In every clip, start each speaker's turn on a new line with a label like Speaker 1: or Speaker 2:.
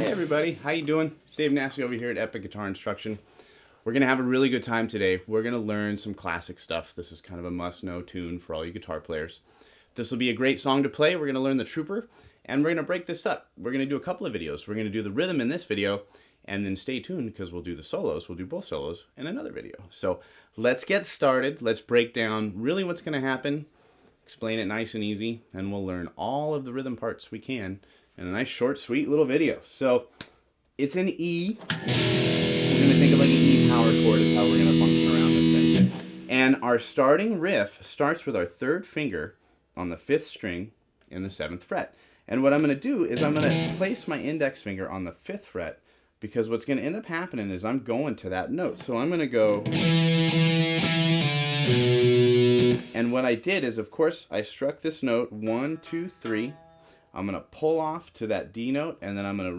Speaker 1: Everybody, how you doing? Dave Nasty over here at Epic Guitar Instruction. We're gonna have a really good time today. We're gonna learn some classic stuff. This is kind of a must-know tune for all you guitar players. This will be a great song to play. We're gonna learn the Trooper, and we're gonna break this up. We're gonna do a couple of videos. We're gonna do the rhythm in this video, and then stay tuned because we'll do the solos. We'll do both solos in another video. So let's get started. Let's break down really what's gonna happen, explain it nice and easy, and we'll learn all of the rhythm parts we can in a nice, short, sweet little video. So it's an E. We're going to think of like an E power chord is how we're going to function around this thing. And our starting riff starts with our third finger on the 5th string in the 7th fret. And what I'm going to do is I'm going to place my index finger on the 5th fret, because what's going to end up happening is I'm going to that note. So I'm going to go... And what I did is, of course, I struck this note 1, 2, 3. I'm going to pull off to that D note, and then I'm going to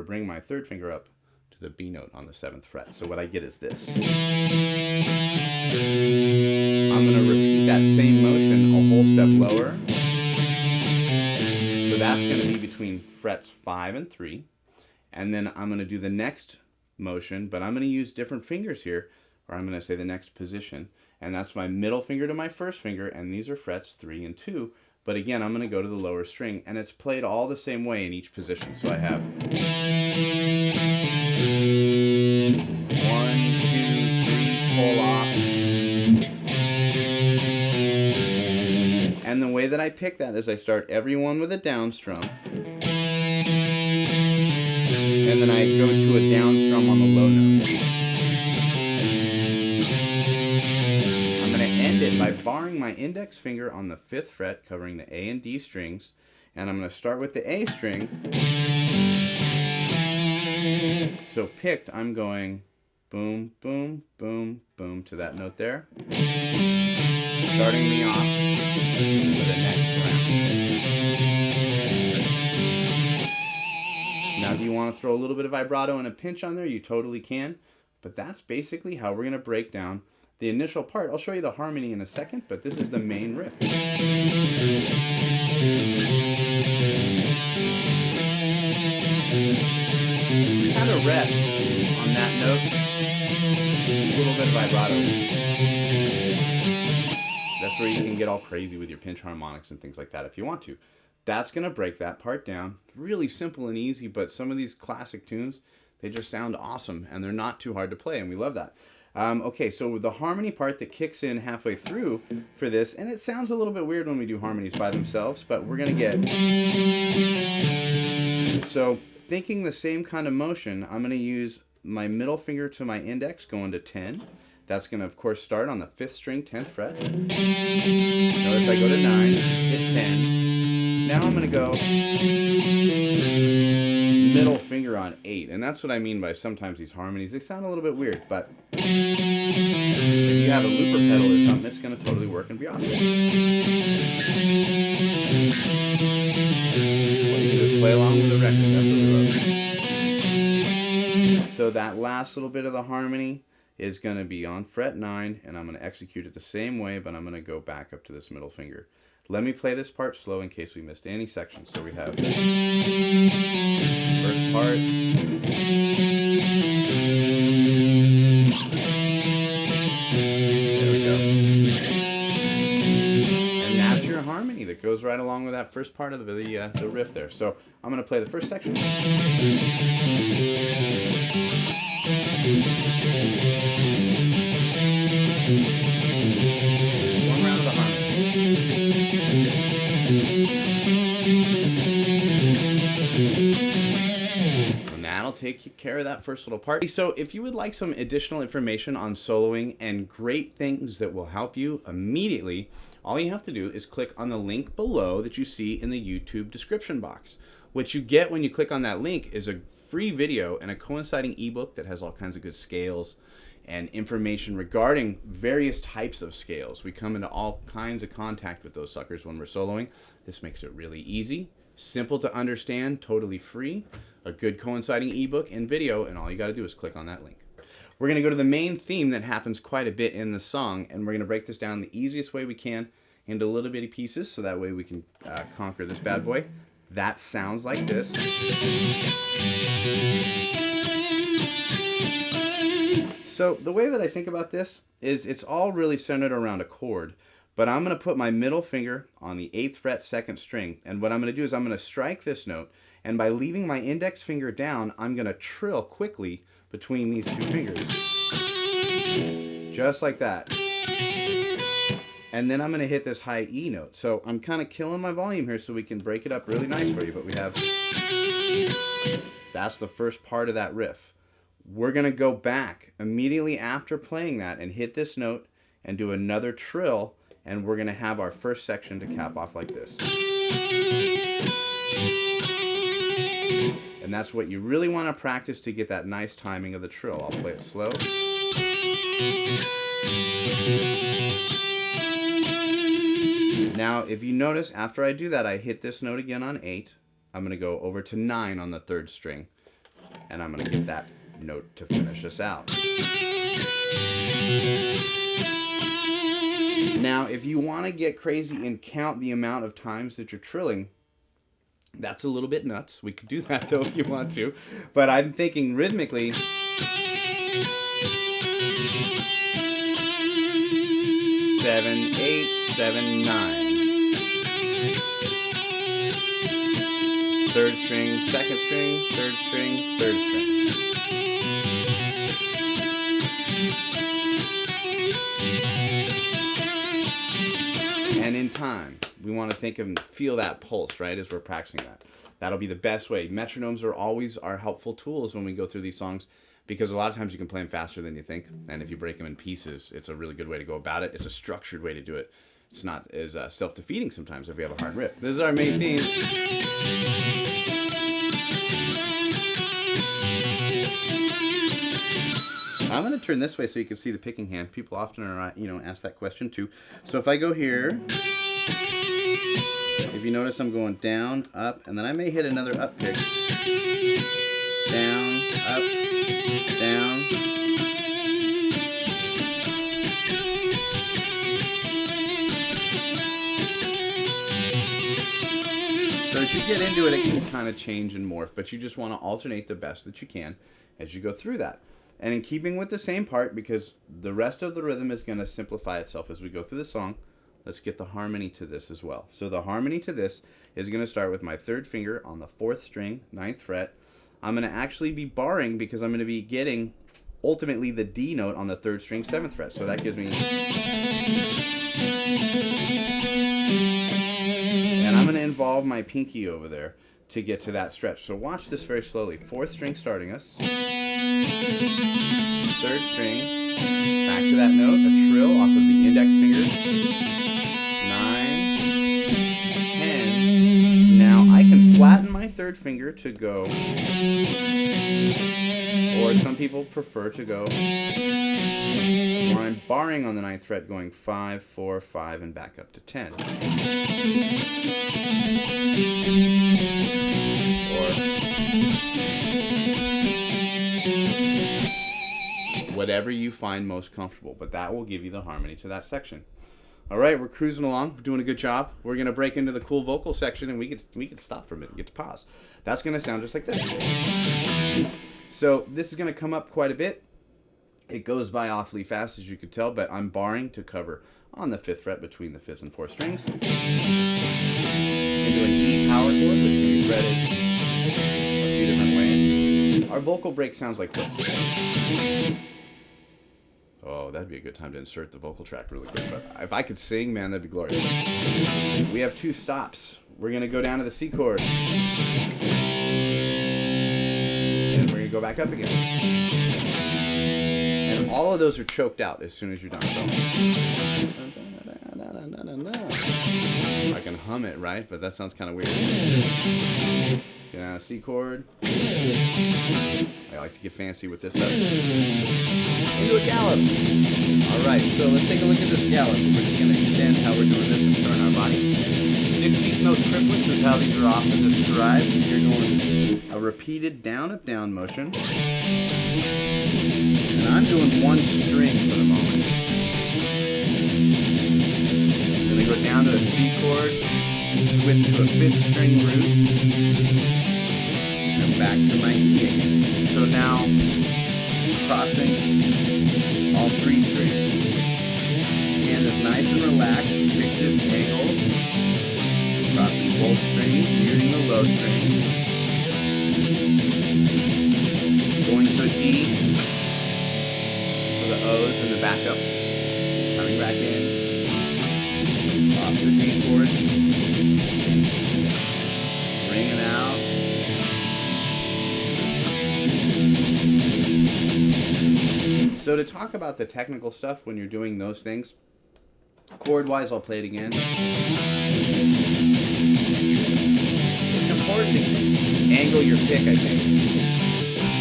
Speaker 1: bring my third finger up to the B note on the 7th fret. So what I get is this. I'm going to repeat that same motion a whole step lower. So that's going to be between frets 5 and 3. And then I'm going to do the next motion, but I'm going to use different fingers here, or I'm going to say the next position. And that's my middle finger to my first finger, and these are frets 3 and 2. But again, I'm going to go to the lower string, and it's played all the same way in each position. So I have 1, 2, 3, pull off. And the way that I pick that is I start every one with a down strum. And then I go to a down strum on the low note. End it by barring my index finger on the 5th fret, covering the A and D strings, and I'm going to start with the A string. So picked, I'm going boom, boom, boom, boom to that note there, starting me off for the next round. Now if you want to throw a little bit of vibrato and a pinch on there, you totally can, but that's basically how we're going to break down the initial part. I'll show you the harmony in a second, but this is the main riff. Kind of rest on that note. A little bit of vibrato. That's where you can get all crazy with your pinch harmonics and things like that if you want to. That's going to break that part down. Really simple and easy, but some of these classic tunes, they just sound awesome, and they're not too hard to play, and we love that. Okay, so the harmony part that kicks in halfway through for this, and it sounds a little bit weird when we do harmonies by themselves, but we're going to get... So, thinking the same kind of motion, I'm going to use my middle finger to my index going to 10. That's going to, of course, start on the 5th string, 10th fret. Notice I go to 9, hit 10. Now I'm going to go middle finger on 8, and that's what I mean by sometimes these harmonies. They sound a little bit weird, but if you have a looper pedal or something, it's going to totally work and be awesome. Well, you can just play along with the record. That's what we love. So that last little bit of the harmony is going to be on fret 9, and I'm going to execute it the same way, but I'm going to go back up to this middle finger. Let me play this part slow in case we missed any sections. So we have first part. There we go. And that's your harmony that goes right along with that first part of the riff there. So I'm going to play the first section. One round of the harmony. And that'll take care of that first little part. So if you would like some additional information on soloing and great things that will help you immediately, all you have to do is click on the link below that you see in the YouTube description box. What you get when you click on that link is a free video and a coinciding ebook that has all kinds of good scales and information regarding various types of scales. We come into all kinds of contact with those suckers when we're soloing. This makes it really easy, simple to understand, totally free, a good coinciding ebook and video, and all you got to do is click on that link. We're going to go to the main theme that happens quite a bit in the song, and we're going to break this down the easiest way we can into little bitty pieces, so that way we can conquer this bad boy. That sounds like this. So the way that I think about this is it's all really centered around a chord, but I'm going to put my middle finger on the 8th fret 2nd string, and what I'm going to do is I'm going to strike this note, and by leaving my index finger down, I'm going to trill quickly between these two fingers. Just like that. And then I'm going to hit this high E note. So I'm kind of killing my volume here so we can break it up really nice for you. But we have, that's the first part of that riff. We're going to go back immediately after playing that and hit this note and do another trill. And we're going to have our first section to cap off like this. And that's what you really want to practice to get that nice timing of the trill. I'll play it slow. Now, if you notice, after I do that, I hit this note again on 8. I'm going to go over to 9 on the 3rd string, and I'm going to get that note to finish us out. Now, if you want to get crazy and count the amount of times that you're trilling, that's a little bit nuts. We could do that, though, if you want to. But I'm thinking rhythmically, 7, 8, 7, 9. 3rd string, 2nd string, 3rd string, 3rd string. And in time, we want to think and feel that pulse, right, as we're practicing that. That'll be the best way. Metronomes are always our helpful tools when we go through these songs, because a lot of times you can play them faster than you think, and if you break them in pieces, it's a really good way to go about it. It's a structured way to do it. It's not as self-defeating sometimes if we have a hard riff. This is our main theme. I'm going to turn this way so you can see the picking hand. People often are, ask that question too. So if I go here, if you notice I'm going down, up, and then I may hit another up pick. Down, up, down. So as you get into it, it can kind of change and morph, but you just want to alternate the best that you can as you go through that. And in keeping with the same part, because the rest of the rhythm is going to simplify itself as we go through the song, let's get the harmony to this as well. So the harmony to this is going to start with my 3rd finger on the 4th string, 9th fret. I'm going to actually be barring because I'm going to be getting ultimately the D note on the 3rd string, 7th fret. So that gives me... And I'm going to involve my pinky over there to get to that stretch. So watch this very slowly. 4th string starting us. 3rd string, back to that note, a trill off of the index finger. 9, 10. Now I can flatten my 3rd finger to go, or some people prefer to go, or I'm barring on the 9th fret, going 5, 4, 5, and back up to 10. Or whatever you find most comfortable, but that will give you the harmony to that section. All right, we're cruising along. We're doing a good job. We're going to break into the cool vocal section, and we could stop for a minute and get to pause. That's going to sound just like this. So this is going to come up quite a bit. It goes by awfully fast, as you could tell, but I'm barring to cover on the 5th fret between the 5th and 4th strings. Into an E power chord, which can be fretted a few different ways. Our vocal break sounds like this. Oh, that'd be a good time to insert the vocal track really quick. But if I could sing, man, that'd be glorious. We have 2 stops. We're going to go down to the C chord. And we're going to go back up again. And all of those are choked out as soon as you're done. So I can hum it, right? But that sounds kind of weird. Get down to C chord. I like to get fancy with this stuff. into a gallop. Alright, so let's take a look at this gallop. We're just going to extend how we're doing this and turn our body. 16th note triplets is how these are often described. You're going a repeated down, up, down motion. And I'm doing one string for the moment. I'm going to go down to a C chord, switch to a 5th string root, and back to my key again. So now, crossing all 3 strings. Hand is nice and relaxed, pick this angle, crossing both strings, muting the low string, going to a D for the O's and the backups, coming back in, off the D chord, ringing out, so to talk about the technical stuff when you're doing those things, chord-wise, I'll play it again. It's important to angle your pick, I think.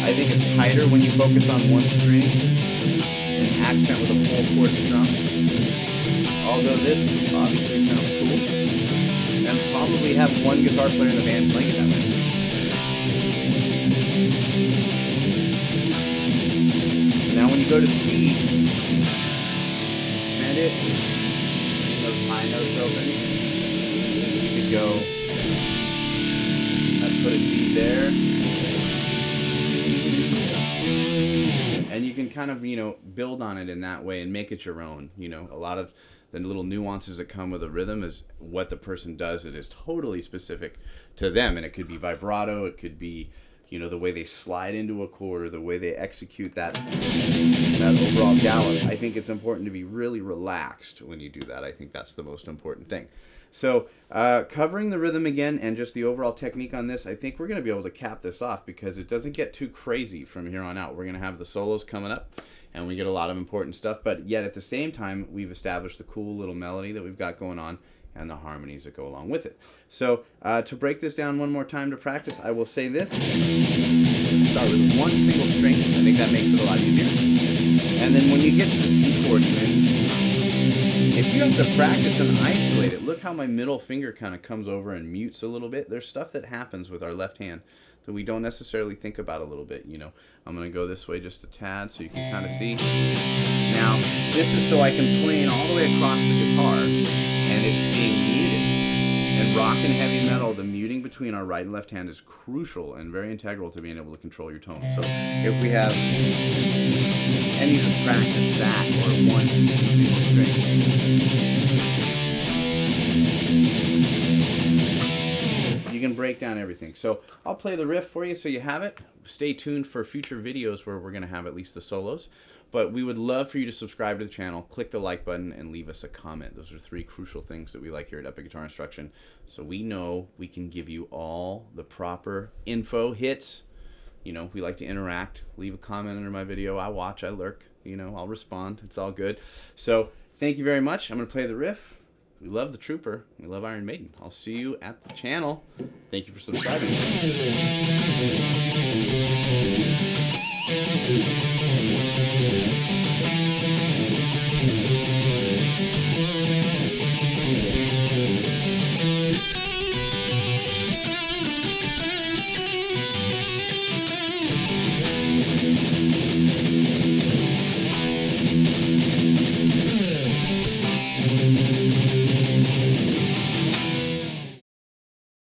Speaker 1: I think it's tighter when you focus on one string and accent with a full chord strum. Although this obviously sounds cool. And probably have one guitar player in the band playing it that way. Now when you go to the D, suspend it, bring those high notes open. You could go, I'd put a D there. And you can kind of, build on it in that way and make it your own. A lot of the little nuances that come with a rhythm is what the person does. It is totally specific to them. And it could be vibrato, it could be the way they slide into a chord or the way they execute that overall gallop. I think it's important to be really relaxed when you do that. I think that's the most important thing. So covering the rhythm again and just the overall technique on this, I think we're going to be able to cap this off because it doesn't get too crazy from here on out. We're going to have the solos coming up and we get a lot of important stuff, but yet at the same time we've established the cool little melody that we've got going on and the harmonies that go along with it. So to break this down one more time to practice, I will say this. Start with one single string. I think that makes it a lot easier. And then when you get to the C chord even, if you have to practice and isolate it, look how my middle finger kind of comes over and mutes a little bit. There's stuff that happens with our left hand that we don't necessarily think about a little bit. I'm going to go this way just a tad so you can kind of see. Now, this is so I can plane all the way across the guitar and it's being muted. And rock and heavy metal, the muting between our right and left hand is crucial and very integral to being able to control your tone. So if we have, and you just practice that or one single string. You can break down everything. So I'll play the riff for you so you have it. Stay tuned for future videos where we're going to have at least the solos. But we would love for you to subscribe to the channel, click the like button, and leave us a comment. Those are 3 crucial things that we like here at Epic Guitar Instruction. So we know we can give you all the proper info, hits. We like to interact. Leave a comment under my video. I watch, I lurk. I'll respond. It's all good. So thank you very much. I'm going to play the riff. We love the Trooper. We love Iron Maiden. I'll see you at the channel. Thank you for subscribing.